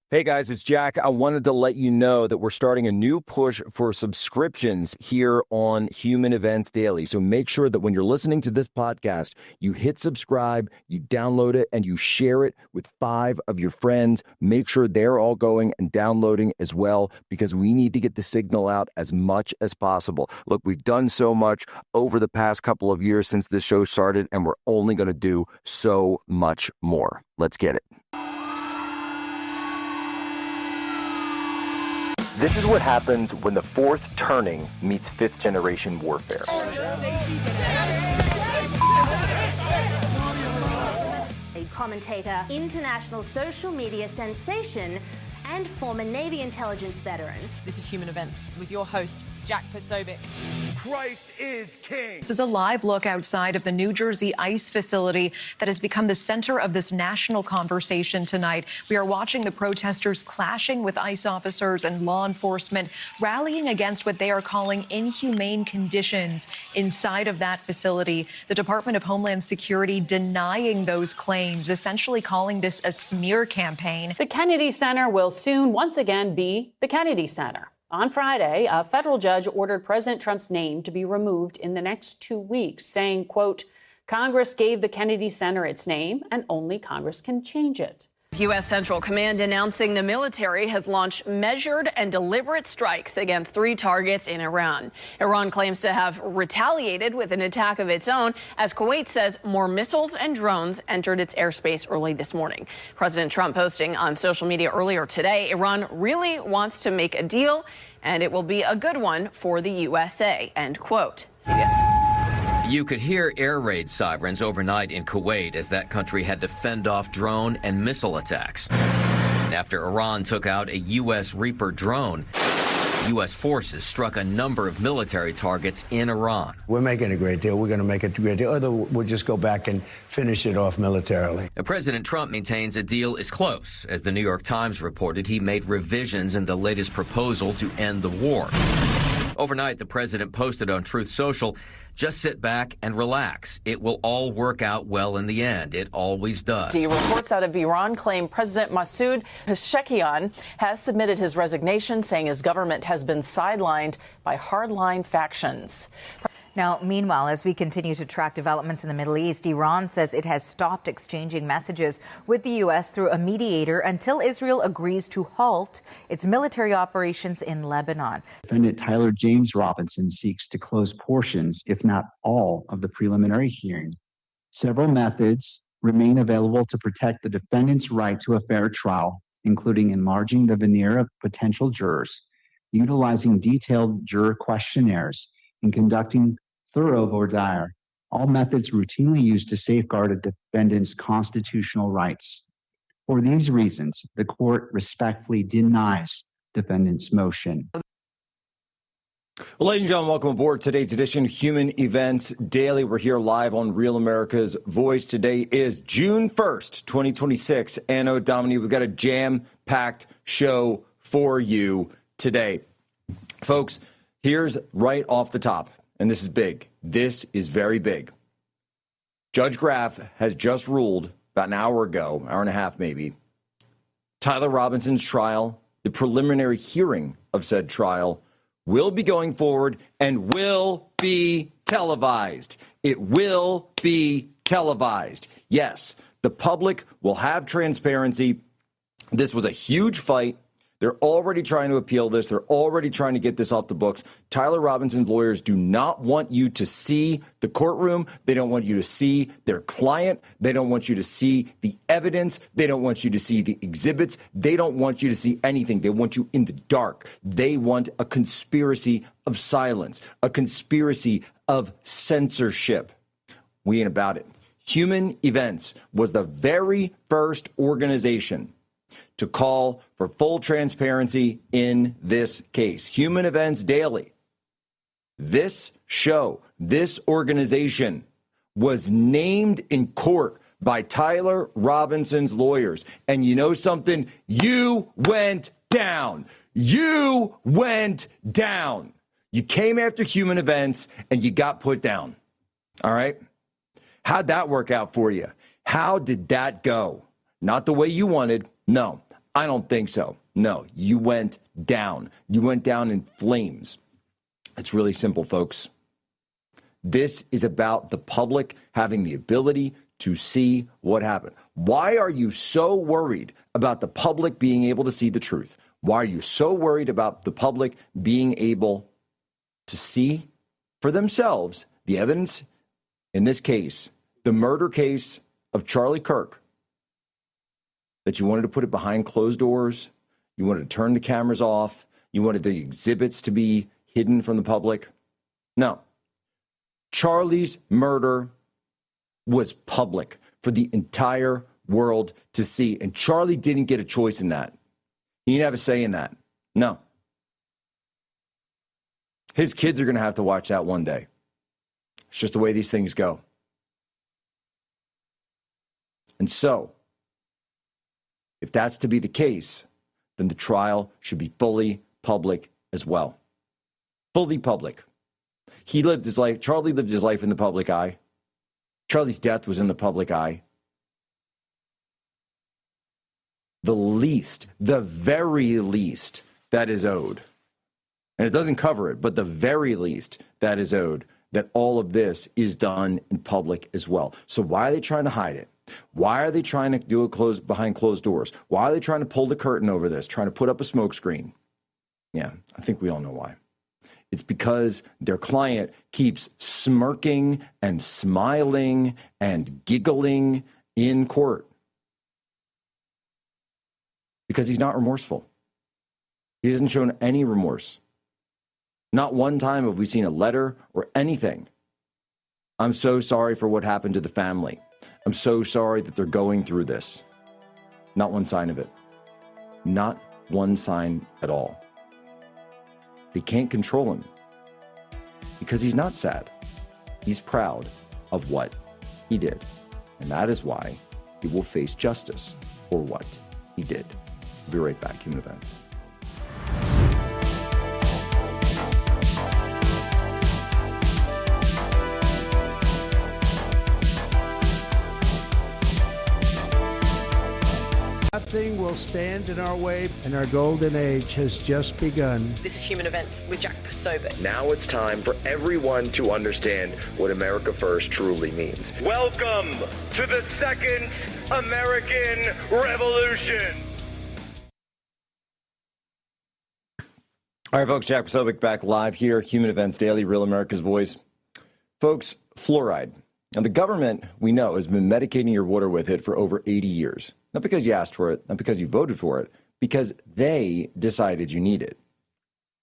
Hey guys, it's Jack. I wanted to let you know that we're starting a new push for subscriptions here on Human Events Daily. So make sure that when you're listening to this podcast, you hit subscribe, you download it, and you share it with 5 of your friends. Make sure they're all going and downloading as well, because we need to get the signal out as much as possible. Look, we've done so much over the past couple of years since this show started, and we're only going to do so much more. Let's get it. This is what happens when the fourth turning meets fifth generation warfare. A commentator, international social media sensation, and former Navy intelligence veteran. This is Human Events with your host, Jack Posobiec. Christ is king. This is a live look outside of the New Jersey ICE facility that has become the center of this national conversation tonight. We are watching the protesters clashing with ICE officers and law enforcement, rallying against what they are calling inhumane conditions inside of that facility. The Department of Homeland Security denying those claims, essentially calling this a smear campaign. The Kennedy Center will soon once again be the Kennedy Center. On Friday, a federal judge ordered President Trump's name to be removed in the next 2 weeks, saying, quote, Congress gave the Kennedy Center its name and only Congress can change it. U.S. Central Command announcing the military has launched measured and deliberate strikes against 3 targets in Iran. Iran claims to have retaliated with an attack of its own, as Kuwait says more missiles and drones entered its airspace early this morning. President Trump posting on social media earlier today, Iran really wants to make a deal, and it will be a good one for the USA, end quote. You could hear air raid sirens overnight in Kuwait as that country had to fend off drone and missile attacks. After Iran took out a U.S. Reaper drone, U.S. forces struck a number of military targets in Iran. We're making a great deal. We're going to make a great deal. Other, we'll just go back and finish it off militarily. President Trump maintains a deal is close. As the New York Times reported, he made revisions in the latest proposal to end the war. Overnight, the president posted on Truth Social, just sit back and relax. It will all work out well in the end. It always does. Reports out of Iran claim President Masoud Pezeshkian has submitted his resignation, saying his government has been sidelined by hardline factions. Now, meanwhile, as we continue to track developments in the Middle East, Iran says it has stopped exchanging messages with the U.S. through a mediator until Israel agrees to halt its military operations in Lebanon. Defendant Tyler James Robinson seeks to close portions, if not all, of the preliminary hearing. Several methods remain available to protect the defendant's right to a fair trial, including enlarging the veneer of potential jurors, utilizing detailed juror questionnaires, and conducting thorough voir dire, all methods routinely used to safeguard a defendant's constitutional rights. For these reasons, the court respectfully denies defendant's motion. Well, ladies and gentlemen, welcome aboard today's edition of Human Events Daily. We're here live on Real America's Voice. Today is June 1st, 2026. Anno Domini, we've got a jam-packed show for you today. Folks, here's right off the top, and this is big. This is very big. Judge Graff has just ruled about an hour ago, hour and a half maybe, Tyler Robinson's trial, the preliminary hearing of said trial, will be going forward and will be televised. It will be televised. Yes, the public will have transparency. This was a huge fight. They're already trying to appeal this. They're already trying to get this off the books. Tyler Robinson's lawyers do not want you to see the courtroom. They don't want you to see their client. They don't want you to see the evidence. They don't want you to see the exhibits. They don't want you to see anything. They want you in the dark. They want a conspiracy of silence, a conspiracy of censorship. We ain't about it. Human Events was the very first organization to call for full transparency in this case. Human Events Daily. This show, this organization was named in court by Tyler Robinson's lawyers. And you know something? You went down. You went down. You came after Human Events and you got put down. All right? How'd that work out for you? How did that go? Not the way you wanted. No. I don't think so. No, you went down. You went down in flames. It's really simple, folks. This is about the public having the ability to see what happened. Why are you so worried about the public being able to see the truth? Why are you so worried about the public being able to see for themselves the evidence, in this case, the murder case of Charlie Kirk, that you wanted to put it behind closed doors, you wanted to turn the cameras off, you wanted the exhibits to be hidden from the public? No. Charlie's murder was public for the entire world to see, and Charlie didn't get a choice in that. He didn't have a say in that. No. His kids are going to have to watch that one day. It's just the way these things go. And so, if that's to be the case, then the trial should be fully public as well. Fully public. He lived his life, Charlie lived his life in the public eye. Charlie's death was in the public eye. The very least that is owed, and it doesn't cover it, but the very least that is owed, that all of this is done in public as well. So why are they trying to hide it? Why are they trying to do it behind closed doors? Why are they trying to pull the curtain over this, trying to put up a smoke screen? Yeah, I think we all know why. It's because their client keeps smirking and smiling and giggling in court. Because he's not remorseful. He hasn't shown any remorse. Not one time have we seen a letter or anything. I'm so sorry for what happened to the family. I'm so sorry that they're going through this. Not one sign of it. Not one sign at all. They can't control him because he's not sad. He's proud of what he did. And that is why he will face justice for what he did. We'll be right back. Human Events. Nothing will stand in our way, and our golden age has just begun. This is Human Events with Jack Posobiec. Now it's time for everyone to understand what America First truly means. Welcome to the Second American Revolution. All right, folks, Jack Posobiec back live here, Human Events Daily, Real America's Voice. Folks, fluoride. Now, the government, we know, has been medicating your water with it for over 80 years. Not because you asked for it, not because you voted for it, because they decided you need it.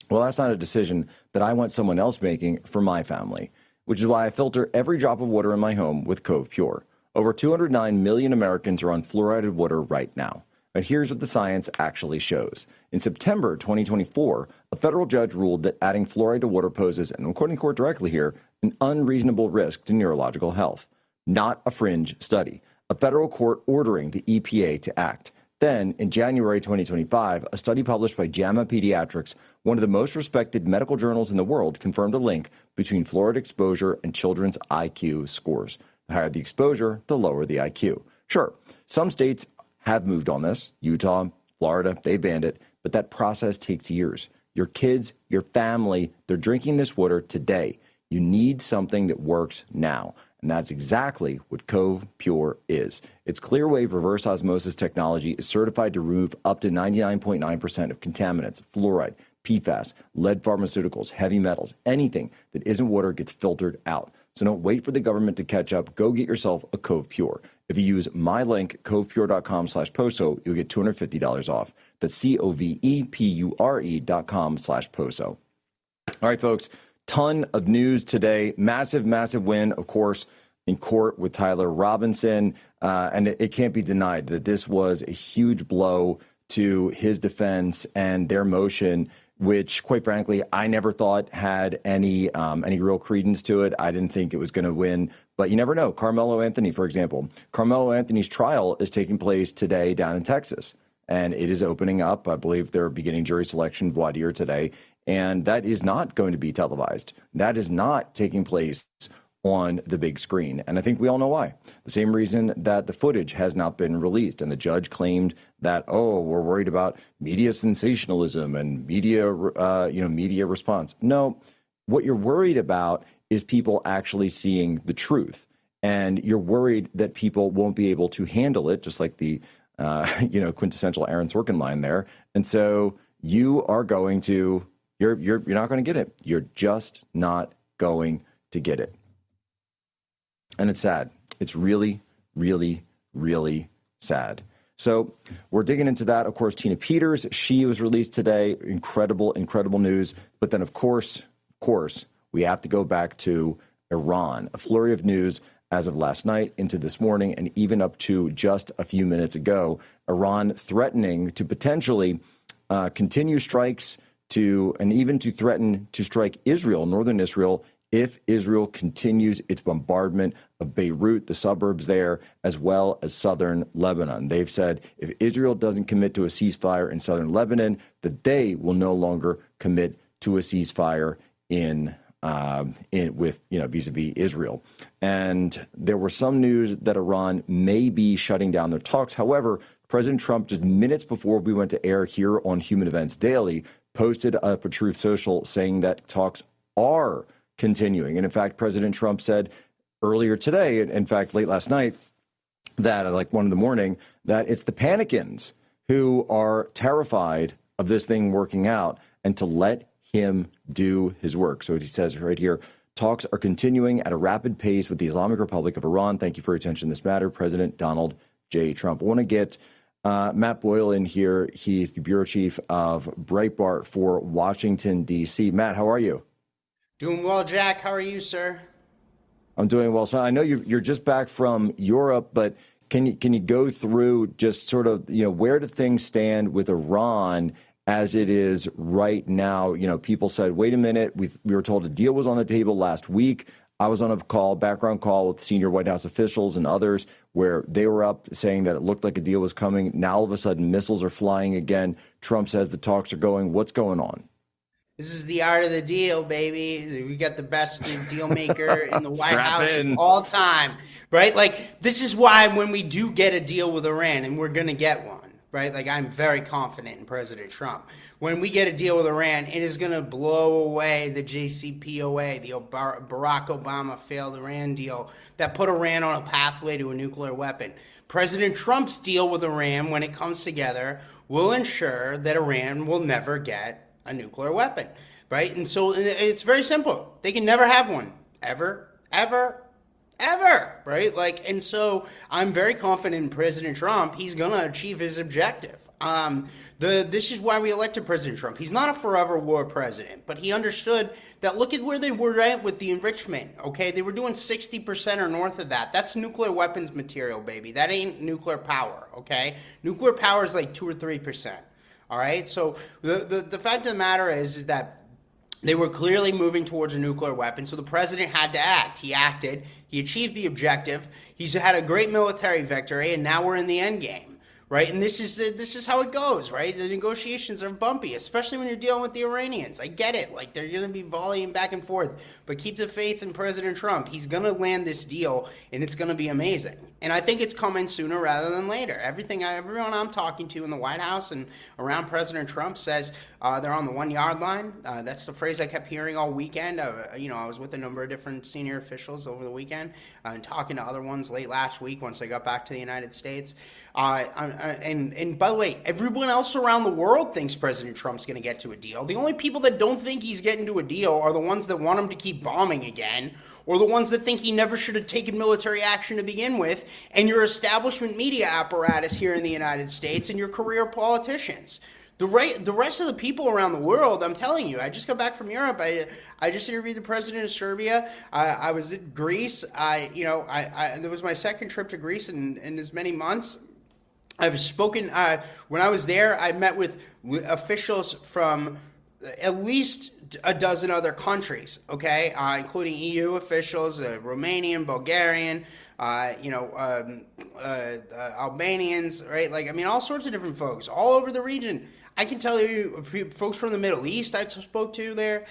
Well, that's not a decision that I want someone else making for my family, which is why I filter every drop of water in my home with Cove Pure. Over 209 million Americans are on fluoridated water right now. But here's what the science actually shows. In September 2024, a federal judge ruled that adding fluoride to water poses, and I'm quoting court directly here, an unreasonable risk to neurological health. Not a fringe study. A federal court ordering the EPA to act. Then, in January 2025, a study published by JAMA Pediatrics, one of the most respected medical journals in the world, confirmed a link between fluoride exposure and children's IQ scores. The higher the exposure, the lower the IQ. Sure, some states have moved on this. Utah, Florida, they banned it. But that process takes years. Your kids, your family, they're drinking this water today. You need something that works now. And that's exactly what Cove Pure is. Its clear-wave reverse osmosis technology is certified to remove up to 99.9% of contaminants, fluoride, PFAS, lead pharmaceuticals, heavy metals, anything that isn't water gets filtered out. So don't wait for the government to catch up. Go get yourself a Cove Pure. If you use my link, covepure.com/POSO, you'll get $250 off. That's COVEPURE.com/POSO. All right, folks, ton of news today. Massive, massive win, of course, in court with Tyler Robinson. And it can't be denied that this was a huge blow to his defense and their motion, which, quite frankly, I never thought had any real credence to it. I didn't think it was going to win. But you never know. Carmelo Anthony, for example. Carmelo Anthony's trial is taking place today down in Texas. And it is opening up. I believe they're beginning jury selection voir dire today. And that is not going to be televised. That is not taking place on the big screen. And I think we all know why. The same reason that the footage has not been released. And the judge claimed that, oh, we're worried about media sensationalism and media response. No, what you're worried about is people actually seeing the truth. And you're worried that people won't be able to handle it, just like the, quintessential Aaron Sorkin line there. And so you are going to, you're not going to get it. You're just not going to get it. And it's sad. It's really, really, really sad. So we're digging into that. Of course, Tina Peters, she was released today. Incredible, incredible news. But then, of course, we have to go back to Iran. A flurry of news as of last night into this morning and even up to just a few minutes ago. Iran threatening to potentially continue strikes and even to threaten to strike Israel, northern Israel, if Israel continues its bombardment of Beirut, the suburbs there, as well as southern Lebanon. They've said if Israel doesn't commit to a ceasefire in southern Lebanon, that they will no longer commit to a ceasefire vis-a-vis Israel. And there were some news that Iran may be shutting down their talks. However, President Trump, just minutes before we went to air here on Human Events Daily, posted up a Truth Social saying that talks are continuing. And in fact, President Trump said earlier today, in fact, late last night, that at like 1 a.m, that it's the panicans who are terrified of this thing working out and to let him do his work. So he says right here, talks are continuing at a rapid pace with the Islamic Republic of Iran. Thank you for your attention to this matter, President Donald J. Trump. I want to get Matt Boyle in here. He's the bureau chief of Breitbart for Washington, D.C. Matt, how are you? Doing well, Jack. How are you, sir? I'm doing well. So I know you're just back from Europe, but can you go through just sort of, where do things stand with Iran as it is right now? People said, wait a minute, we were told a deal was on the table last week. I was on a background call with senior White House officials and others where they were up saying that it looked like a deal was coming. Now, all of a sudden, missiles are flying again. Trump says the talks are going. What's going on? This is the art of the deal, baby. We got the best deal maker in the White House of all time, right? Like, this is why when we do get a deal with Iran, and we're going to get one, right? Like, I'm very confident in President Trump. When we get a deal with Iran, it is going to blow away the JCPOA, the Barack Obama failed Iran deal that put Iran on a pathway to a nuclear weapon. President Trump's deal with Iran, when it comes together, will ensure that Iran will never get a nuclear weapon, right? And so it's very simple. They can never have one, ever, right? Like, and so I'm very confident in President Trump. He's going to achieve his objective. This is why we elected President Trump. He's not a forever war president, but he understood that look at where they were at with the enrichment, okay? They were doing 60% or north of that. That's nuclear weapons material, baby. That ain't nuclear power, okay? Nuclear power is like 2 or 3%. All right, so the fact of the matter is that they were clearly moving towards a nuclear weapon, so the president had to act. He acted. He achieved the objective. He's had a great military victory, and now we're in the end game, right? And this is how it goes, right? The negotiations are bumpy, especially when you're dealing with the Iranians. I get it. Like, they're going to be volleying back and forth, but keep the faith in President Trump. He's going to land this deal, and it's going to be amazing. And I think it's coming sooner rather than later. Everyone I'm talking to in the White House and around President Trump says they're on the 1 yard line. That's the phrase I kept hearing all weekend. I was with a number of different senior officials over the weekend and talking to other ones late last week once I got back to the United States. And by the way, everyone else around the world thinks President Trump's going to get to a deal. The only people that don't think he's getting to a deal are the ones that want him to keep bombing again, or the ones that think he never should have taken military action to begin with, and your establishment media apparatus here in the United States and your career politicians. The rest of the people around the world, I'm telling you, I just got back from Europe. I just interviewed the president of Serbia. I was in Greece. There was my second trip to Greece in as many months. I've spoken, when I was there, I met with officials from at least a dozen other countries, okay, including EU officials, Romanian, Bulgarian, Albanians, right? Like, I mean, all sorts of different folks all over the region. I can tell you, folks from the Middle East I spoke to there,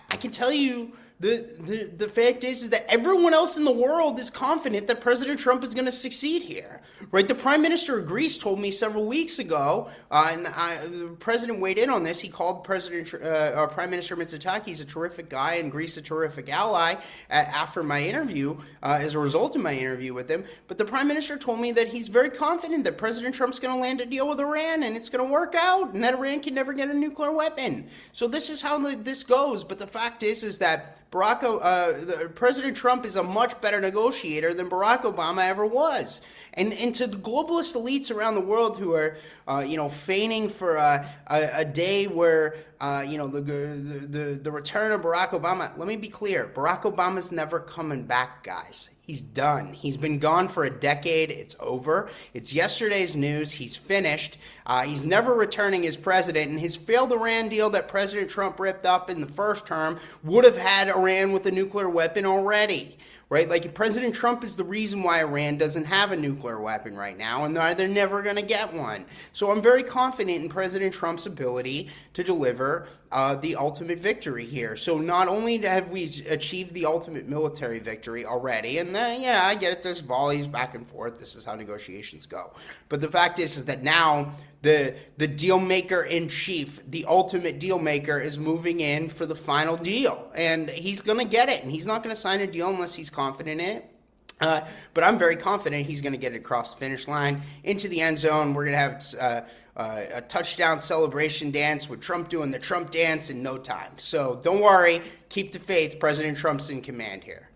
I can tell you the fact is that everyone else in the world is confident that President Trump is going to succeed here, right? The Prime Minister of Greece told me several weeks ago, and the President weighed in on this. He called Prime Minister Mitsotakis a terrific guy and Greece a terrific ally after my interview, as a result of my interview with him. But the Prime Minister told me that he's very confident that President Trump's going to land a deal with Iran and it's going to work out, and that Iran can never get a nuclear weapon. So this is how this goes. But the fact is that President Trump is a much better negotiator than Barack Obama ever was. And to the globalist elites around the world who are, feigning for a day where, the return of Barack Obama, let me be clear, Barack Obama's never coming back, guys. He's done. He's been gone for a decade. It's over. It's yesterday's news. He's finished. He's never returning as president. And his failed Iran deal that President Trump ripped up in the first term would have had Iran with a nuclear weapon already. Right? Like, President Trump is the reason why Iran doesn't have a nuclear weapon right now, and they're never going to get one. So I'm very confident in President Trump's ability to deliver the ultimate victory here. So not only have we achieved the ultimate military victory already, and then, I get it, there's volleys back and forth. This is how negotiations go. But the fact is that now the deal maker in chief, the ultimate deal maker, is moving in for the final deal, and he's going to get it, and he's not going to sign a deal unless he's confident in it. But I'm very confident he's going to get it across the finish line into the end zone. We're going to have a touchdown celebration dance with Trump doing the Trump dance in no time. So don't worry, keep the faith. President Trump's in command here.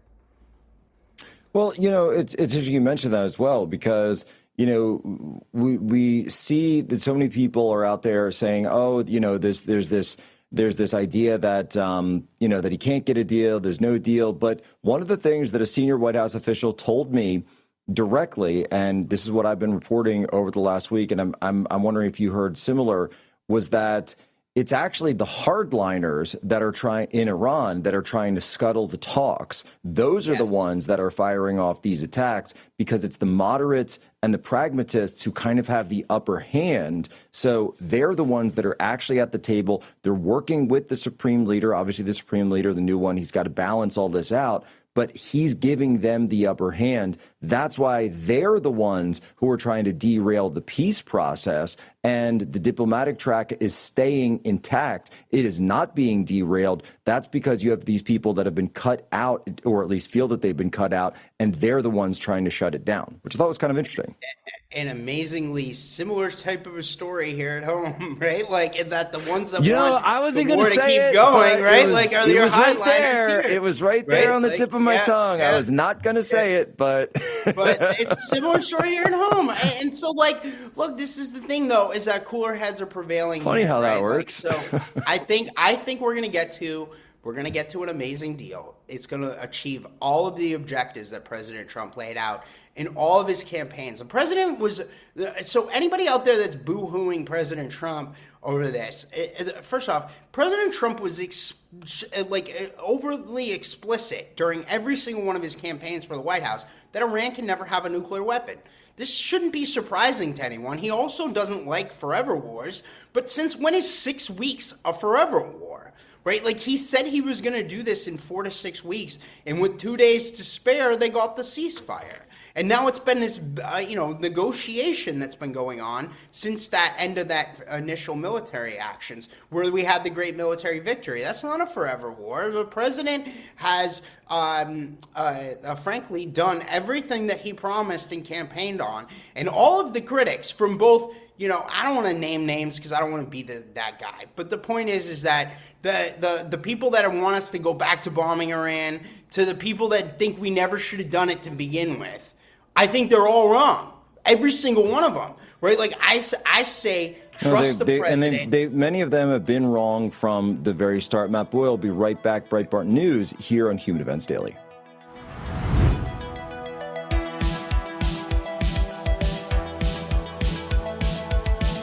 Well, it's interesting you mentioned that as well, because we see that so many people are out there saying, there's this idea that, that he can't get a deal. There's no deal. But one of the things that a senior White House official told me directly, and this is what I've been reporting over the last week, and I'm wondering if you heard similar, was that it's actually the hardliners that are in Iran that are trying to scuttle the talks. Those are the ones that are firing off these attacks, because it's the moderates and the pragmatists who kind of have the upper hand. So they're the ones that are actually at the table. They're working with the supreme leader. Obviously, the supreme leader, the new one, he's got to balance all this out, but he's giving them the upper hand. That's why they're the ones who are trying to derail the peace process, and the diplomatic track is staying intact. It is not being derailed. That's because you have these people that have been cut out, or at least feel that they've been cut out, and they're the ones trying to shut it down, which I thought was kind of interesting. An amazingly similar type of a story here at home, right? Like, that the ones that I wasn't going to say keep it, going, right? Was, like, are there right there? It was right there on the tip of my tongue. I was not going to say it, but it's a similar story here at home. And so, look, this is the thing, though, is that cooler heads are prevailing. Funny here, how right? that works. So I think we're going to get to an amazing deal. It's going to achieve all of the objectives that President Trump laid out in all of his campaigns. The president was so anybody out there that's boo-hooing President Trump over this, first off, President Trump was overly explicit during every single one of his campaigns for the White House that Iran can never have a nuclear weapon. This shouldn't be surprising to anyone. He also doesn't like forever wars, but since when is 6 weeks a forever war? Right? Like, he said he was going to do this in 4 to 6 weeks, and with 2 days to spare, they got the ceasefire. And now it's been this, negotiation that's been going on since that end of that initial military actions, where we had the great military victory. That's not a forever war. The president has, frankly, done everything that he promised and campaigned on. And all of the critics from both, I don't want to name names because I don't want to be that guy. But the point is that the people that want us to go back to bombing Iran, to the people that think we never should have done it to begin with, I think they're all wrong. Every single one of them, right? Like, I say, trust the president. And many of them have been wrong from the very start. Matt Boyle will be right back. Breitbart News here on Human Events Daily.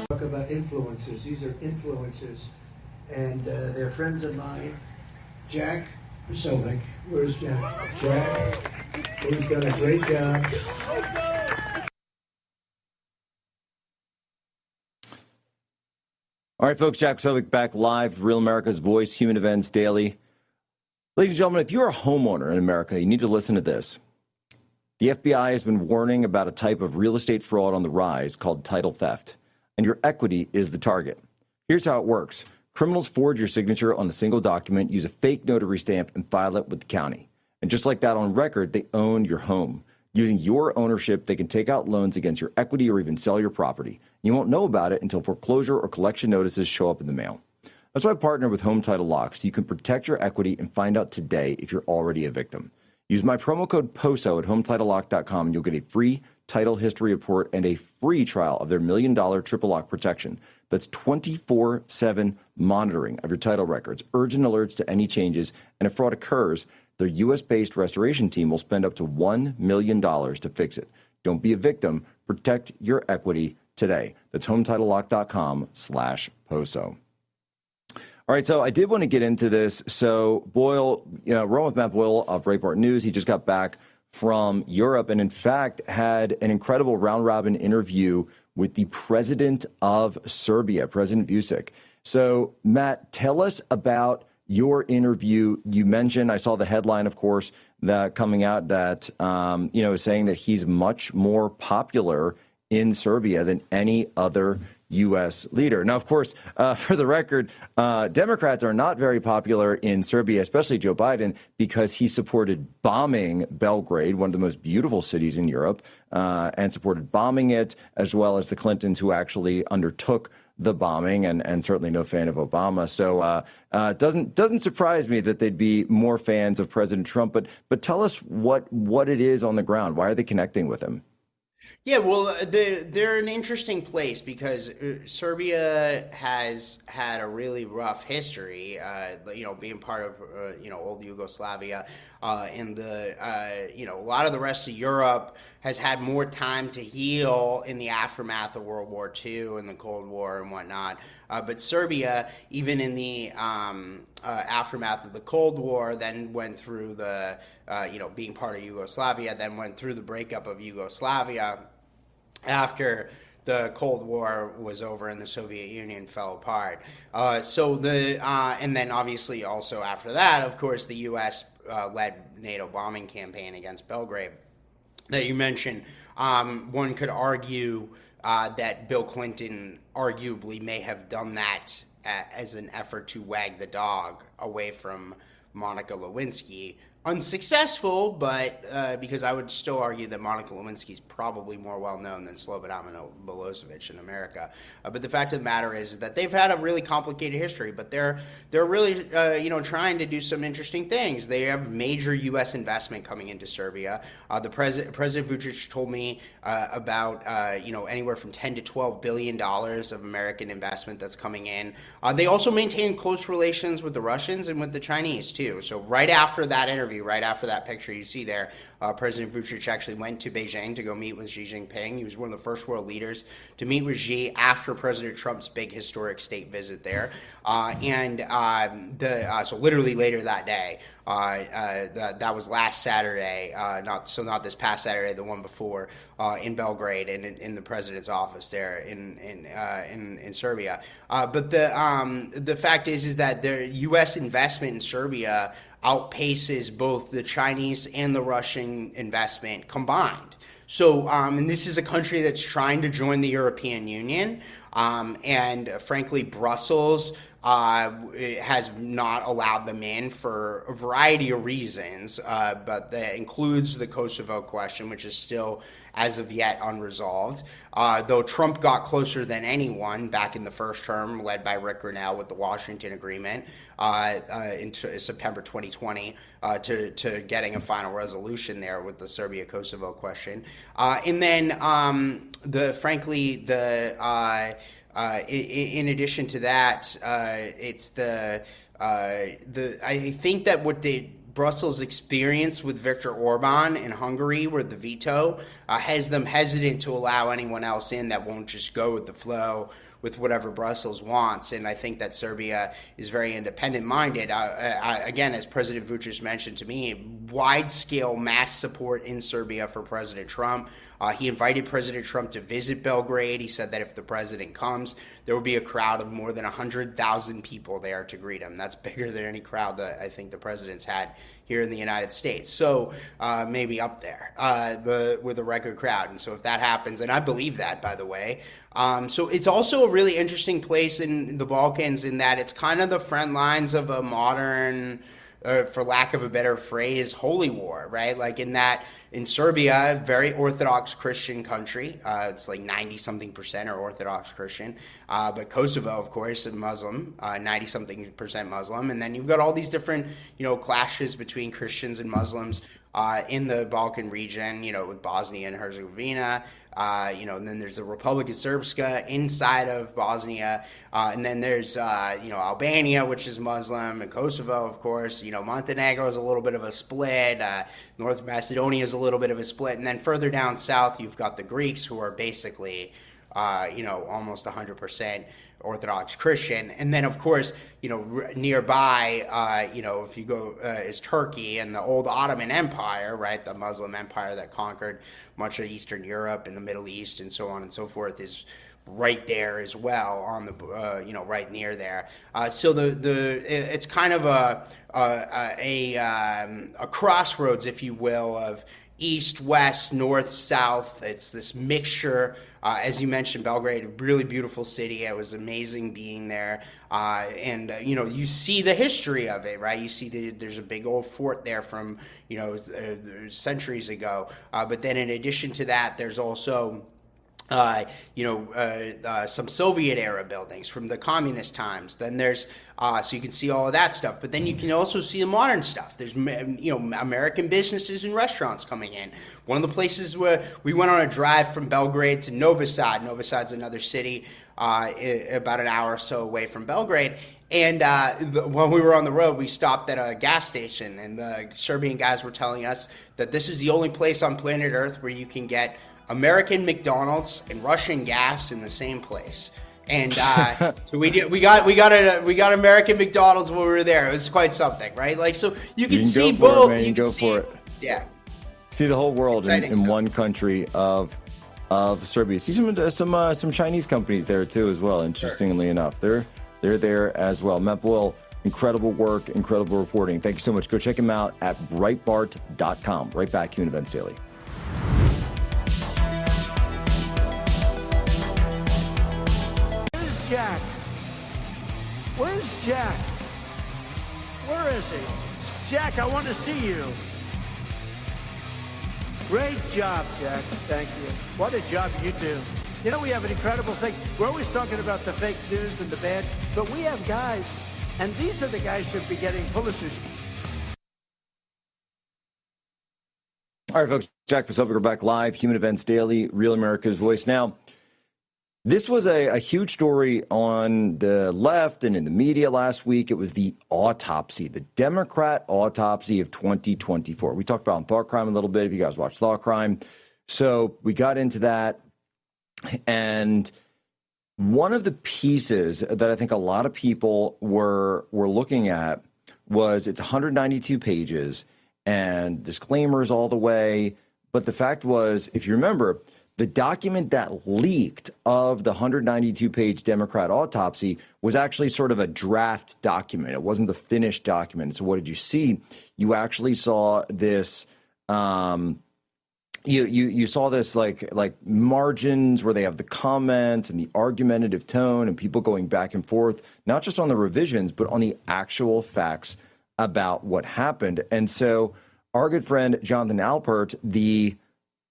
Talk about influencers. These are influencers, and they're friends of mine. Jack Posobiec. Where's Jack? Jack, who's done a great job. All right, folks, Jack Posobiec back live, Real America's Voice, Human Events Daily. Ladies and gentlemen, if you're a homeowner in America, you need to listen to this. The FBI has been warning about a type of real estate fraud on the rise called title theft, and your equity is the target. Here's how it works. Criminals forge your signature on a single document, use a fake notary stamp, and file it with the county. And just like that on record, they own your home. Using your ownership, they can take out loans against your equity or even sell your property. You won't know about it until foreclosure or collection notices show up in the mail. That's why I partnered with Home Title Lock, so you can protect your equity and find out today if you're already a victim. Use my promo code POSO at HometitleLock.com and you'll get a free title history report and a free trial of their $1 million triple lock protection. That's 24/7 monitoring of your title records, urgent alerts to any changes, and if fraud occurs, their U.S.-based restoration team will spend up to $1 million to fix it. Don't be a victim. Protect your equity today. That's HometitleLock.com/POSO. All right, so I did want to get into this. So Boyle, we're on with Matt Boyle of Breitbart News. He just got back from Europe and, in fact, had an incredible round-robin interview with the president of Serbia, President Vučić. So, Matt, tell us about your interview. You mentioned, I saw the headline, of course, that coming out that, saying that he's much more popular in Serbia than any other U.S. leader. Now, of course, for the record, Democrats are not very popular in Serbia, especially Joe Biden, because he supported bombing Belgrade, one of the most beautiful cities in Europe, and supported bombing it, as well as the Clintons, who actually undertook the bombing, and certainly no fan of Obama. So it doesn't surprise me that they'd be more fans of President Trump. But tell us what it is on the ground. Why are they connecting with him? Yeah, well, they're an interesting place because Serbia has had a really rough history, being part of, old Yugoslavia, and a lot of the rest of Europe has had more time to heal in the aftermath of World War II and the Cold War and whatnot. But Serbia, even in the aftermath of the Cold War, then went through the, being part of Yugoslavia, then went through the breakup of Yugoslavia after the Cold War was over and the Soviet Union fell apart. And then obviously also after that, of course, the U.S. Led NATO bombing campaign against Belgrade that you mentioned. One could argue that Bill Clinton arguably may have done that as an effort to wag the dog away from Monica Lewinsky. Unsuccessful, but because I would still argue that Monica Lewinsky is probably more well-known than Slobodan Milosevic in America. But the fact of the matter is that they've had a really complicated history, but they're really trying to do some interesting things. They have major U.S. investment coming into Serbia. The President Vučić told me about anywhere from $10 to $12 billion of American investment that's coming in. They also maintain close relations with the Russians and with the Chinese too. So right after that interview, right after that picture you see there, President Vučić actually went to Beijing to go meet with Xi Jinping. He was one of the first world leaders to meet with Xi after President Trump's big historic state visit there. So literally later that day, that was last Saturday, not this past Saturday, the one before, in Belgrade and in the president's office there in Serbia. But the fact is that the U.S. investment in Serbia outpaces both the Chinese and the Russian investment combined. So, and this is a country that's trying to join the European Union, and frankly, Brussels has not allowed them in for a variety of reasons, but that includes the Kosovo question, which is still, as of yet, unresolved. Though Trump got closer than anyone back in the first term, led by Rick Grinnell with the Washington Agreement in September 2020, to getting a final resolution there with the Serbia-Kosovo question. And then, in addition to that, it's I think that what Brussels' experience with Viktor Orban in Hungary with the veto has them hesitant to allow anyone else in that won't just go with the flow with whatever Brussels wants. And I think that Serbia is very independent-minded. Again, as President Vučić mentioned to me, wide-scale mass support in Serbia for President Trump. He invited President Trump to visit Belgrade. He said that if the president comes, there will be a crowd of more than 100,000 people there to greet him. That's bigger than any crowd that I think the president's had here in the United States. So maybe up there with a record crowd. And so if that happens, and I believe that, by the way. So it's also a really interesting place in the Balkans in that it's kind of the front lines of a modern, for lack of a better phrase, holy war, right? Like in Serbia, very Orthodox Christian country. It's like 90-something% are Orthodox Christian. But Kosovo, of course, is Muslim, 90-something% Muslim. And then you've got all these different, clashes between Christians and Muslims in the Balkan region, with Bosnia and Herzegovina. And then there's the Republic of Srpska inside of Bosnia. And then there's, Albania, which is Muslim, and Kosovo, of course. Montenegro is a little bit of a split. North Macedonia is a little bit of a split. And then further down south, you've got the Greeks, who are basically, almost 100% Orthodox Christian. And then, of course, nearby, if you go, is Turkey and the old Ottoman Empire, right? The Muslim empire that conquered much of Eastern Europe and the Middle East and so on and so forth is right there as well on the, right near there. So it's kind of a crossroads, if you will, of east, west, north, south. It's this mixture. As you mentioned, Belgrade, a really beautiful city. It was amazing being there. And you see the history of it, right? You see there's a big old fort there from, centuries ago. But then in addition to that, there's also some Soviet era buildings from the communist times. Then there's, so you can see all of that stuff. But then you can also see the modern stuff. There's, American businesses and restaurants coming in. One of the places where we went on a drive from Belgrade to Novi Sad. Novi Sad's another city about an hour or so away from Belgrade. And when we were on the road, we stopped at a gas station, and the Serbian guys were telling us that this is the only place on planet Earth where you can get American McDonald's and Russian gas in the same place. And so we got American McDonald's when we were there. It was quite something, right? Like, so you can see both. You can go for it. Yeah. See the whole world in one country of Serbia. See some Chinese companies there too as well. Interestingly enough, they're there as well. Matt Boyle, incredible work, incredible reporting. Thank you so much. Go check him out at Breitbart.com. Right back here in Events Daily. Jack? Where's Jack? Where is he? Jack, I want to see you. Great job, Jack. Thank you. What a job you do. We have an incredible thing. We're always talking about the fake news and the bad, but we have guys, and these are the guys who should be getting Pulitzers. All right, folks. Jack Posobiec, we're back live. Human Events Daily, Real America's Voice. Now, this was a huge story on the left and in the media last week. It was the autopsy, the Democrat autopsy of 2024. We talked about on Thought Crime a little bit, if you guys watch Thought Crime. So we got into that. And one of the pieces that I think a lot of people were looking at was it's 192 pages and disclaimers all the way. But the fact was, if you remember, the document that leaked of the 192-page Democrat autopsy was actually sort of a draft document. It wasn't the finished document. So what did you see? You actually saw this. You saw this like margins where they have the comments and the argumentative tone and people going back and forth, not just on the revisions, but on the actual facts about what happened. And so our good friend Jonathan Alpert, the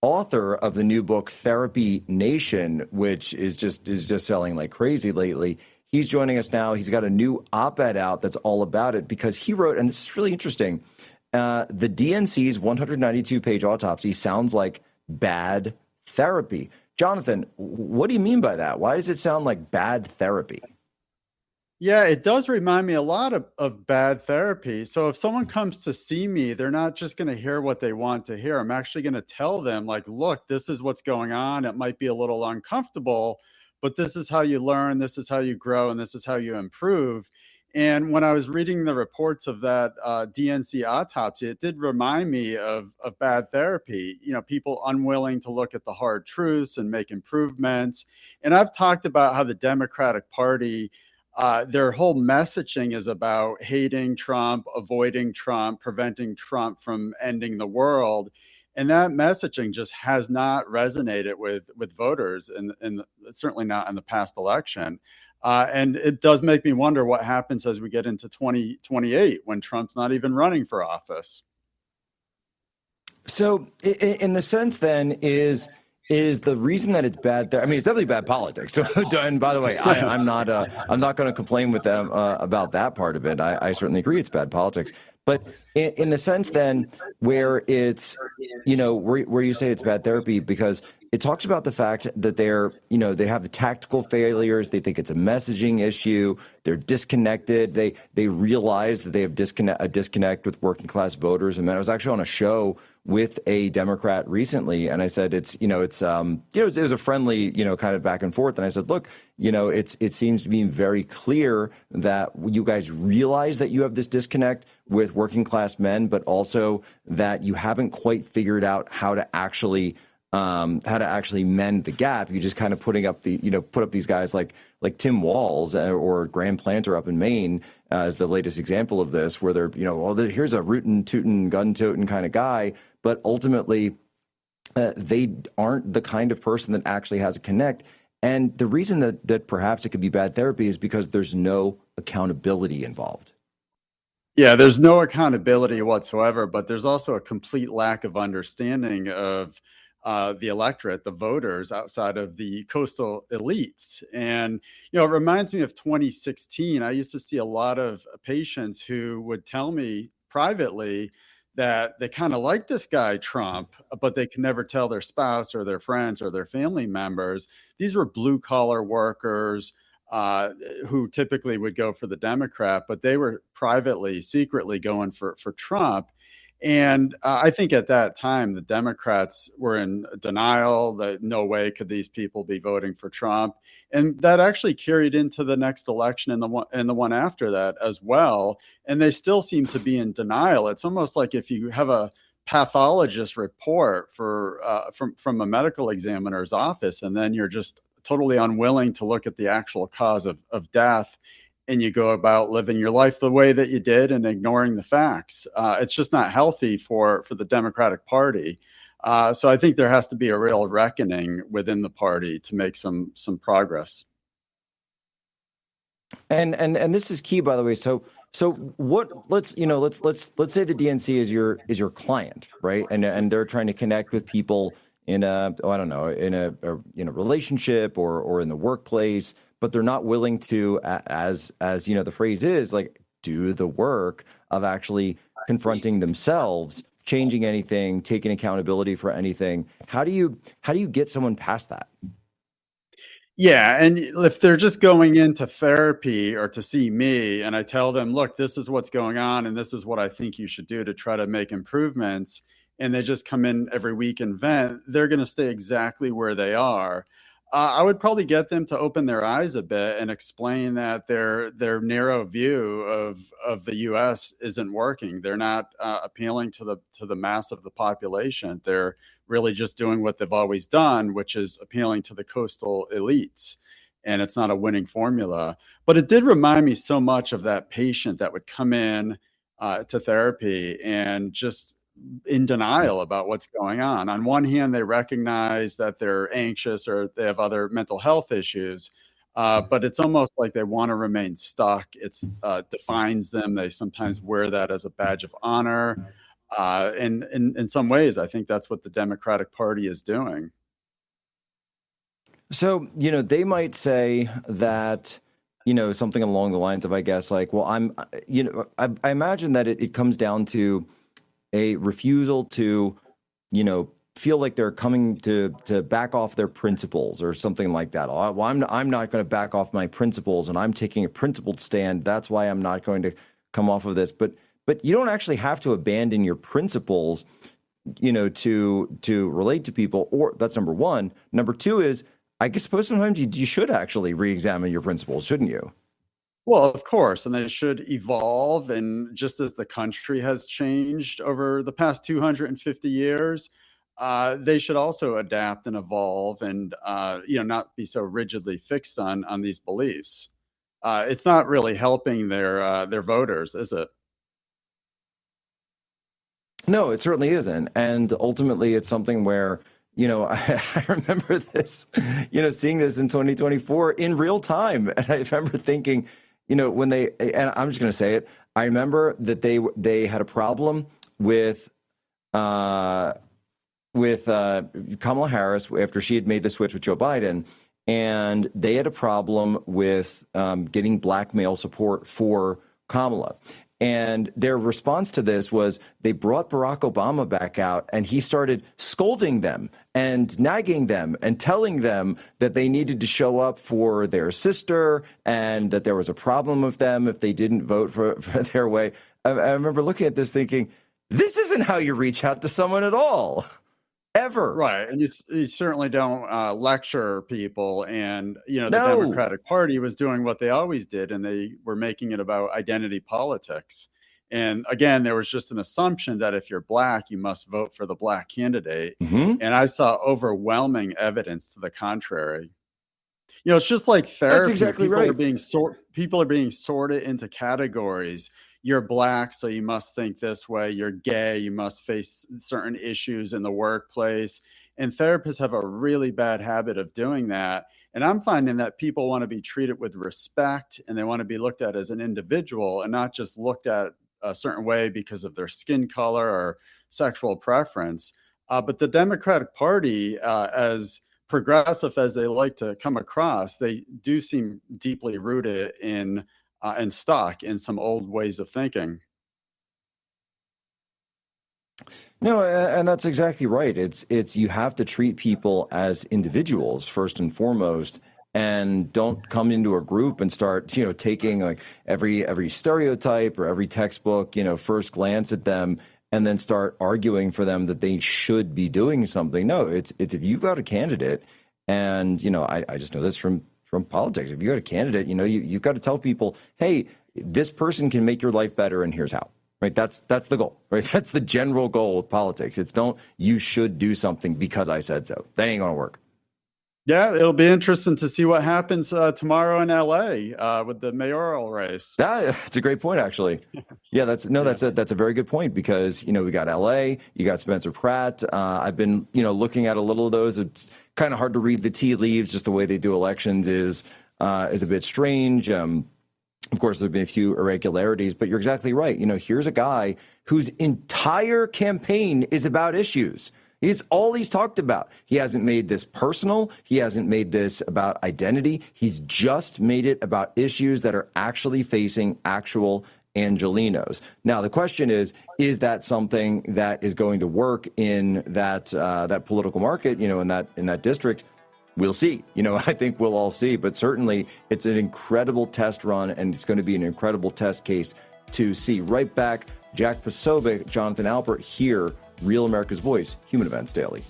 author of the new book Therapy Nation, which is just selling like crazy lately, he's joining us now. He's got a new op-ed out that's all about it because he wrote, and this is really interesting, the DNC's 192-page autopsy sounds like bad therapy. Jonathan, what do you mean by that? Why does it sound like bad therapy? Yeah, it does remind me a lot of bad therapy. So if someone comes to see me, they're not just going to hear what they want to hear. I'm actually going to tell them, like, look, this is what's going on. It might be a little uncomfortable, but this is how you learn, this is how you grow, and this is how you improve. And when I was reading the reports of that DNC autopsy, it did remind me of bad therapy. You know, people unwilling to look at the hard truths and make improvements. And I've talked about how the Democratic Party, their whole messaging is about hating Trump, avoiding Trump, preventing Trump from ending the world. And that messaging just has not resonated with voters, and certainly not in the past election. And it does make me wonder what happens as we get into 2028 when Trump's not even running for office. So, in the sense, then, is the reason that it's bad there? I mean, it's definitely bad politics. So, and by the way, I'm not going to complain with them about that part of it. I certainly agree it's bad politics. But in the sense, then, where it's, you know, where you say it's bad therapy, because it talks about the fact that they're, you know, they have the tactical failures. They think it's a messaging issue. They're disconnected. They realize that they have a disconnect with working class voters. And I was actually on a show with a Democrat recently, and I said it was a friendly, you know, kind of back and forth. And I said, look, you know, it seems to be very clear that you guys realize that you have this disconnect with working class men, but also that you haven't quite figured out how to actually mend the gap. You just kind of put up these guys like Tim Walz or Graham Planter up in Maine as the latest example of this, where they're, you know, well, here's a rootin' tootin' gun totin' kind of guy, but ultimately they aren't the kind of person that actually has a connect. And the reason that perhaps it could be bad therapy is because there's no accountability involved. Yeah, there's no accountability whatsoever, but there's also a complete lack of understanding of the electorate, the voters outside of the coastal elites. And, you know, it reminds me of 2016. I used to see a lot of patients who would tell me privately that they kind of like this guy, Trump, but they can never tell their spouse or their friends or their family members. These were blue collar workers who typically would go for the Democrat, but they were privately, secretly going for Trump. And I think at that time, the Democrats were in denial that no way could these people be voting for Trump. And that actually carried into the next election and the one after that as well. And they still seem to be in denial. It's almost like if you have a pathologist report from a medical examiner's office, and then you're just totally unwilling to look at the actual cause of death, and you go about living your life the way that you did and ignoring the facts. It's just not healthy for the Democratic Party. So I think there has to be a real reckoning within the party to make some progress. And this is key, by the way. So what? Let's say the DNC is your client, right? And they're trying to connect with people in a relationship or in the workplace, but they're not willing to, as you know, the phrase is, like, do the work of actually confronting themselves, changing anything, taking accountability for anything. How do you get someone past that? Yeah, and if they're just going into therapy or to see me and I tell them, look, this is what's going on and this is what I think you should do to try to make improvements, and they just come in every week and vent, they're going to stay exactly where they are. I would probably get them to open their eyes a bit and explain that their narrow view of the U.S. isn't working. They're not appealing to the mass of the population. They're really just doing what they've always done, which is appealing to the coastal elites. And it's not a winning formula. But it did remind me so much of that patient that would come in to therapy and just in denial about what's going on. On one hand, they recognize that they're anxious or they have other mental health issues, but it's almost like they want to remain stuck. It's defines them. They sometimes wear that as a badge of honor. And in some ways, I think that's what the Democratic Party is doing. So, you know, they might say that, you know, something along the lines of, I guess, like, well, I imagine that it comes down to a refusal to, you know, feel like they're coming to back off their principles or something like that. Well, I'm not going to back off my principles, and I'm taking a principled stand. That's why I'm not going to come off of this. But you don't actually have to abandon your principles, you know, to relate to people. Or that's number one. Number two is, I suppose sometimes you should actually re-examine your principles, shouldn't you? Well, of course, and they should evolve. And just as the country has changed over the past 250 years, they should also adapt and evolve, and not be so rigidly fixed on these beliefs. It's not really helping their voters, is it? No, it certainly isn't. And ultimately, it's something where, I remember this, seeing this in 2024 in real time. And I remember thinking, when and I'm just going to say it, I remember that they had a problem with Kamala Harris after she had made the switch with Joe Biden. And they had a problem with getting black male support for Kamala. And their response to this was they brought Barack Obama back out, and he started scolding them and nagging them and telling them that they needed to show up for their sister and that there was a problem with them if they didn't vote for their way. I remember looking at this thinking, this isn't how you reach out to someone at all. Ever. Right. And you certainly don't lecture people. And, the No. Democratic Party was doing what they always did, and they were making it about identity politics. And again, there was just an assumption that if you're black, you must vote for the black candidate. Mm-hmm. And I saw overwhelming evidence to the contrary. It's just like therapy. That's exactly people right. People are being sorted into categories. You're black, so you must think this way. You're gay, you must face certain issues in the workplace. And therapists have a really bad habit of doing that. And I'm finding that people want to be treated with respect, and they want to be looked at as an individual and not just looked at a certain way because of their skin color or sexual preference. But the Democratic Party, as progressive as they like to come across, they do seem deeply rooted in and stuck in some old ways of thinking. No, and that's exactly right. It's you have to treat people as individuals first and foremost, and don't come into a group and start, taking like every stereotype or every textbook, first glance at them and then start arguing for them that they should be doing something. No, it's if you've got a candidate, and I just know this from politics. If you got a candidate, you've got to tell people, hey, this person can make your life better, and here's how. Right? That's the goal. Right? That's the general goal with politics. It's you should do something because I said so. That ain't gonna work. Yeah, it'll be interesting to see what happens tomorrow in LA with the mayoral race. That's a great point, actually. Yeah, that's a very good point, because we got LA, you got Spencer Pratt. I've been looking at a little of those. It's kind of hard to read the tea leaves. Just the way they do elections is a bit strange. Of course, there've been a few irregularities, but you're exactly right. Here's a guy whose entire campaign is about issues. He's all he's talked about. He hasn't made this personal. He hasn't made this about identity. He's just made it about issues that are actually facing actual Angelinos. Now, the question is that something that is going to work in that political market, in that district? We'll see. I think we'll all see. But certainly, it's an incredible test run, and it's going to be an incredible test case to see. Right back, Jack Posobiec, Jonathan Alpert here, Real America's Voice, Human Events Daily.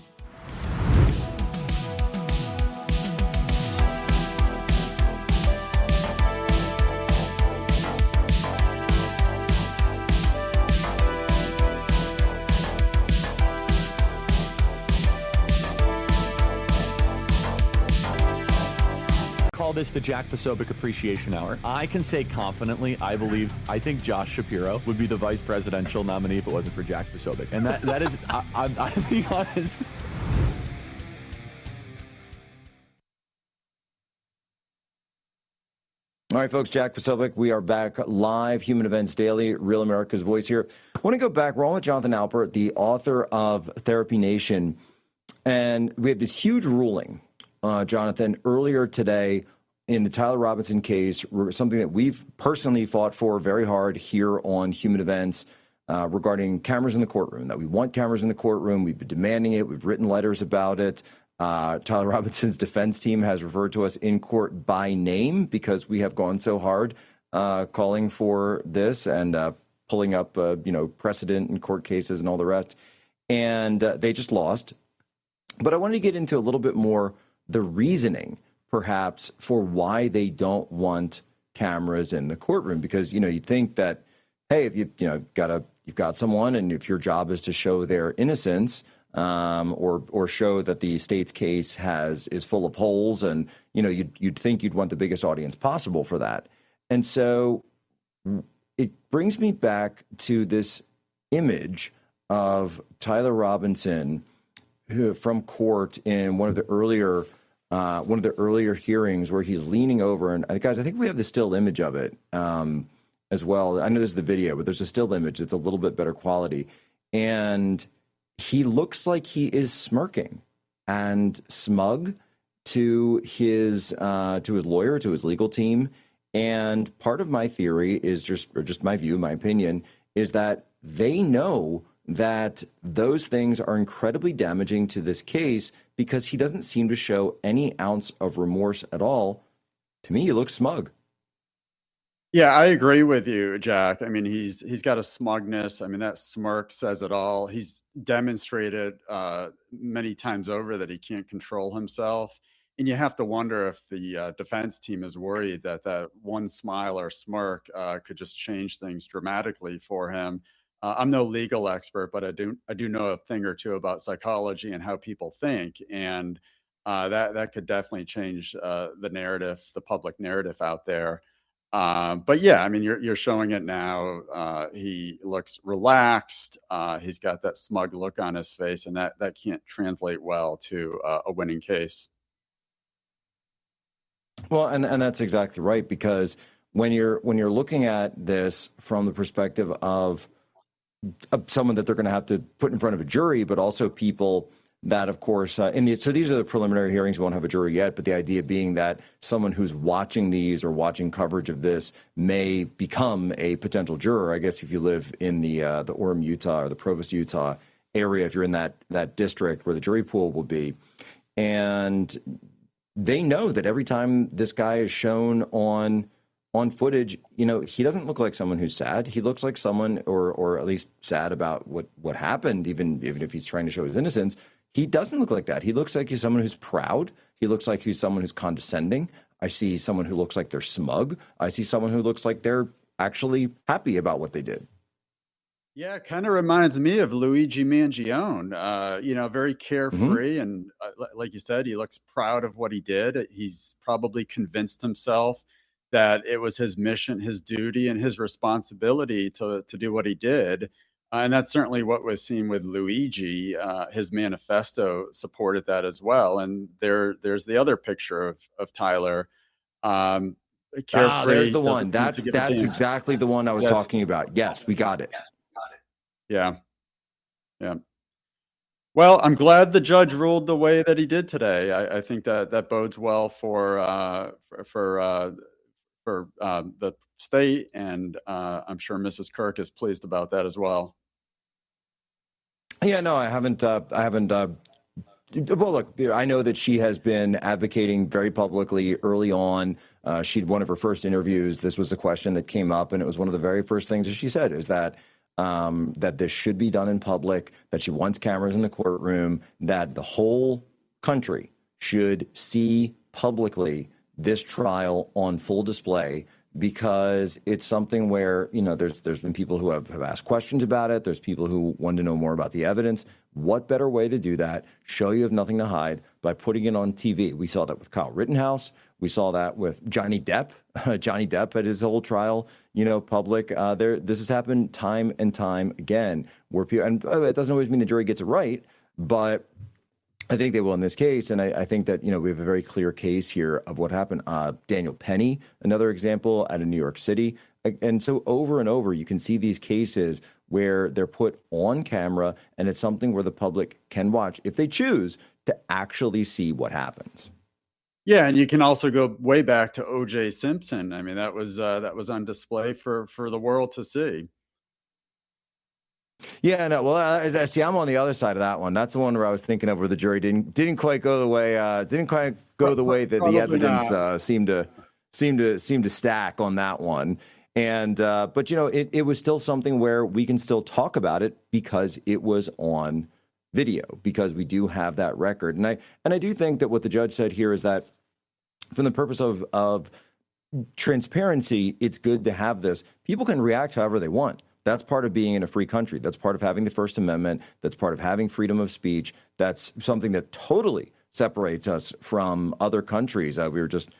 Call this the Jack Posobiec Appreciation Hour. I can say confidently, I think Josh Shapiro would be the vice presidential nominee if it wasn't for Jack Posobiec. And that is, I'm being honest. All right, folks, Jack Posobiec, we are back live, Human Events Daily, Real America's Voice here. I want to go back. We're on with Jonathan Alpert, the author of Therapy Nation. And we have this huge ruling, Jonathan, earlier today in the Tyler Robinson case, something that we've personally fought for very hard here on Human Events regarding cameras in the courtroom, that we want cameras in the courtroom. We've been demanding it. We've written letters about it. Tyler Robinson's defense team has referred to us in court by name because we have gone so hard calling for this and pulling up, precedent in court cases and all the rest. And they just lost. But I wanted to get into a little bit more the reasoning, perhaps, for why they don't want cameras in the courtroom. Because, you'd think that, hey, if you've got someone, and if your job is to show their innocence, or show that the state's case is full of holes, and you'd think you'd want the biggest audience possible for that. And so it brings me back to this image of Tyler Robinson, who from court in one of the earlier hearings, where he's leaning over, and guys, I think we have the still image of it as well. I know this is the video, but there's a still image that's a little bit better quality, and he looks like he is smirking and smug to his lawyer, to his legal team. And part of my theory is just my view, my opinion, is that they know that those things are incredibly damaging to this case, because he doesn't seem to show any ounce of remorse at all. To me, he looks smug. Yeah, I agree with you, Jack. I mean, he's got a smugness. I mean, that smirk says it all. He's demonstrated many times over that he can't control himself. And you have to wonder if the defense team is worried that that one smile or smirk could just change things dramatically for him. I'm no legal expert, but I do know a thing or two about psychology and how people think, and that could definitely change the narrative, the public narrative out there. But yeah, I mean, you're showing it now. He looks relaxed. He's got that smug look on his face, and that can't translate well to a winning case. Well, and that's exactly right, because when you're looking at this from the perspective of someone that they're going to have to put in front of a jury, but also people that, of course, so these are the preliminary hearings. We won't have a jury yet, but the idea being that someone who's watching these or watching coverage of this may become a potential juror. I guess if you live in the Orem, Utah, or the Provost, Utah area, if you're in that district where the jury pool will be, and they know that every time this guy is shown on footage, he doesn't look like someone who's sad. He looks like someone, or at least sad about what happened, even if he's trying to show his innocence. He doesn't look like that. He looks like he's someone who's proud. He looks like he's someone who's condescending. I see someone who looks like they're smug. I see someone who looks like they're actually happy about what they did. Yeah, it kind of reminds me of Luigi Mangione, very carefree. And like you said, he looks proud of what he did. He's probably convinced himself that it was his mission, his duty, and his responsibility to do what he did. And that's certainly what we've seen with Luigi. His manifesto supported that as well. And there's the other picture of Tyler. Carefree. There's the one. That's exactly the one I was talking about. Yes, we got it. Yeah. Yeah. Well, I'm glad the judge ruled the way that he did today. I think that bodes well for the state, and I'm sure Mrs. Kirk is pleased about that as well. Yeah, no, I haven't. Well, look, I know that she has been advocating very publicly early on. One of her first interviews, this was a question that came up, and it was one of the very first things that she said, is that this should be done in public, that she wants cameras in the courtroom, that the whole country should see publicly this trial on full display, because it's something where, there's been people who have asked questions about it. There's people who want to know more about the evidence. What better way to do that? Show you have nothing to hide by putting it on TV. We saw that with Kyle Rittenhouse. We saw that with Johnny Depp. Johnny Depp at his whole trial, public. This has happened time and time again, where people, and it doesn't always mean the jury gets it right, but I think they will in this case. And I think that, we have a very clear case here of what happened. Daniel Penny, another example out of New York City. And so over and over, you can see these cases where they're put on camera, and it's something where the public can watch, if they choose, to actually see what happens. Yeah, and you can also go way back to O.J. Simpson. I mean, that was on display for the world to see. Yeah, no. Well, I see. I'm on the other side of that one. That's the one where I was thinking of, where the jury didn't quite go the way that the evidence seemed to stack on that one. And but it was still something where we can still talk about it because it was on video because we do have that record. And I do think that what the judge said here is that from the purpose of transparency, it's good to have this. People can react however they want. That's part of being in a free country. That's part of having the First Amendment. That's part of having freedom of speech. That's something that totally separates us from other countries. We were just,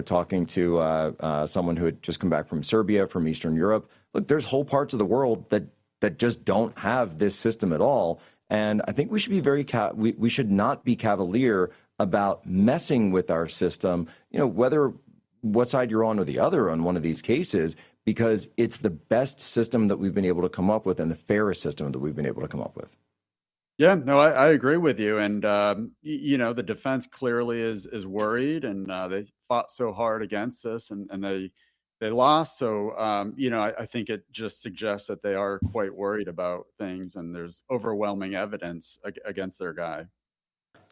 talking to someone who had just come back from Serbia, from Eastern Europe. Look, there's whole parts of the world that just don't have this system at all. And I think we should be we should not be cavalier about messing with our system, whether what side you're on or the other on one of these cases, because it's the best system that we've been able to come up with and the fairest system that we've been able to come up with. Yeah, no, I agree with you. And, the defense clearly is worried, and they fought so hard against this and they lost. So, I think it just suggests that they are quite worried about things, and there's overwhelming evidence against their guy.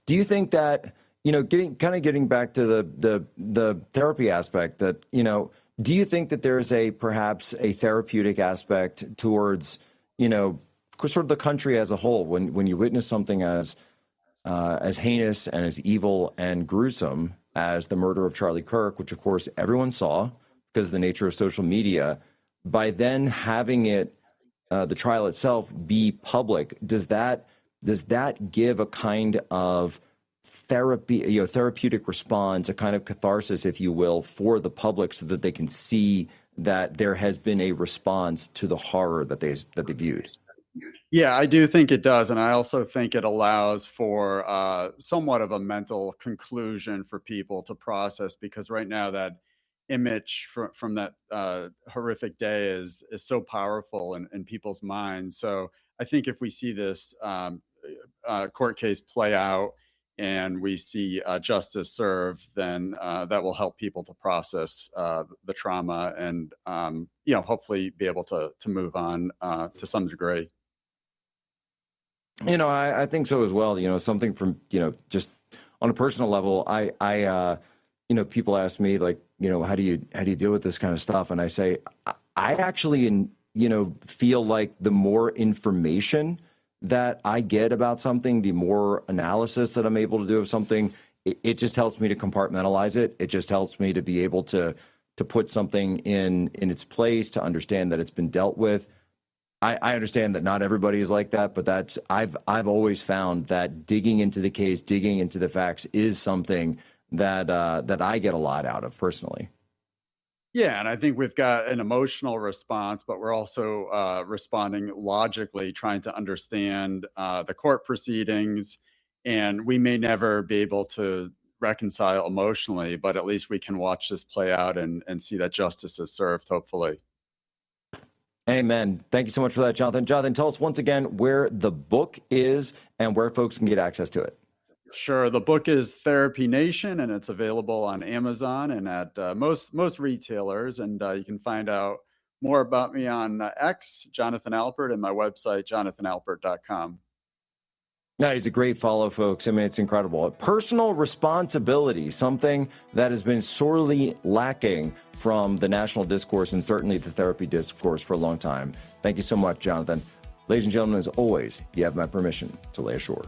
Do you think that, getting back to the therapy aspect, that, do you think that there's perhaps a therapeutic aspect towards, sort of the country as a whole when you witness something as heinous and as evil and gruesome as the murder of Charlie Kirk, which of course everyone saw because of the nature of social media, by then having it, the trial itself be public, does that give a kind of therapeutic response, a kind of catharsis, if you will, for the public so that they can see that there has been a response to the horror that they viewed? Yeah, I do think it does. And I also think it allows for somewhat of a mental conclusion for people to process, because right now that image from that horrific day is so powerful in people's minds. So I think if we see this court case play out and we see justice served, then that will help people to process the trauma and, hopefully be able to move on to some degree. I think so as well. Something from, just on a personal level, I people ask me like, how do you deal with this kind of stuff? And I say, I actually, feel like the more information that I get about something, the more analysis that I'm able to do of something, it just helps me to compartmentalize it. It just helps me to be able to put something in its place, to understand that it's been dealt with. I understand that not everybody is like that, but I've always found that digging into the case, digging into the facts is something that I get a lot out of personally. Yeah, and I think we've got an emotional response, but we're also responding logically, trying to understand the court proceedings. And we may never be able to reconcile emotionally, but at least we can watch this play out and see that justice is served, hopefully. Amen. Thank you so much for that, Jonathan. Jonathan, tell us once again where the book is and where folks can get access to it. Sure. The book is Therapy Nation, and it's available on Amazon and at most retailers. And you can find out more about me on X, Jonathan Alpert, and my website, jonathanalpert.com. No, he's a great follow, folks. I mean, it's incredible. Personal responsibility, something that has been sorely lacking from the national discourse and certainly the therapy discourse for a long time. Thank you so much, Jonathan. Ladies and gentlemen, as always, you have my permission to lay ashore.